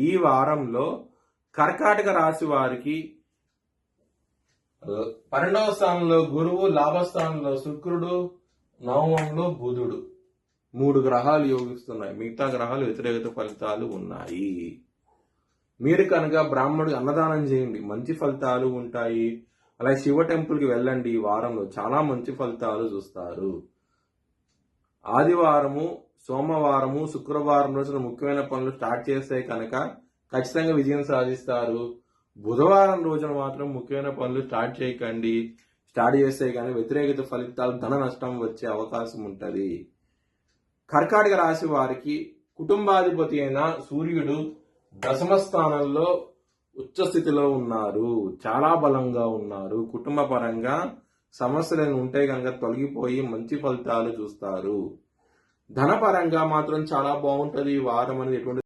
ఈ వారంలో కర్కాటక రాశి వారికి 12వ స్థానంలో గురువు, లాభస్థానంలో శుక్రుడు, నవమంలో బుధుడు 3 గ్రహాలు యోగిస్తున్నాయి. మిగతా గ్రహాలు వ్యతిరేకత ఫలితాలు ఉన్నాయి. మీరు కనుక బ్రాహ్మణుడికి అన్నదానం చేయండి, మంచి ఫలితాలు ఉంటాయి. అలాగే శివ టెంపుల్కి వెళ్ళండి. ఈ వారంలో చాలా మంచి ఫలితాలు చూస్తారు. ఆదివారము, సోమవారము, శుక్రవారం రోజున ముఖ్యమైన పనులు స్టార్ట్ చేస్తే కనుక ఖచ్చితంగా విజయం సాధిస్తారు. బుధవారం రోజున మాత్రం ముఖ్యమైన పనులు స్టార్ట్ చేయకండి. స్టార్ట్ చేస్తే కానీ వ్యతిరేకత ఫలితాలు, ధన నష్టం వచ్చే అవకాశం ఉంటుంది. కర్కాటక రాశి వారికి కుటుంబాధిపతి అయిన సూర్యుడు దశమ స్థానంలో ఉచ్చ స్థితిలో ఉన్నారు. చాలా బలంగా ఉన్నారు. కుటుంబ పరంగా సమస్యలు ఉంటే కనుక తొలగిపోయి మంచి ఫలితాలు చూస్తారు. ధనపరంగా మాత్రం చాలా బాగుంటుంది ఈ వారం అనేది ఎటువంటి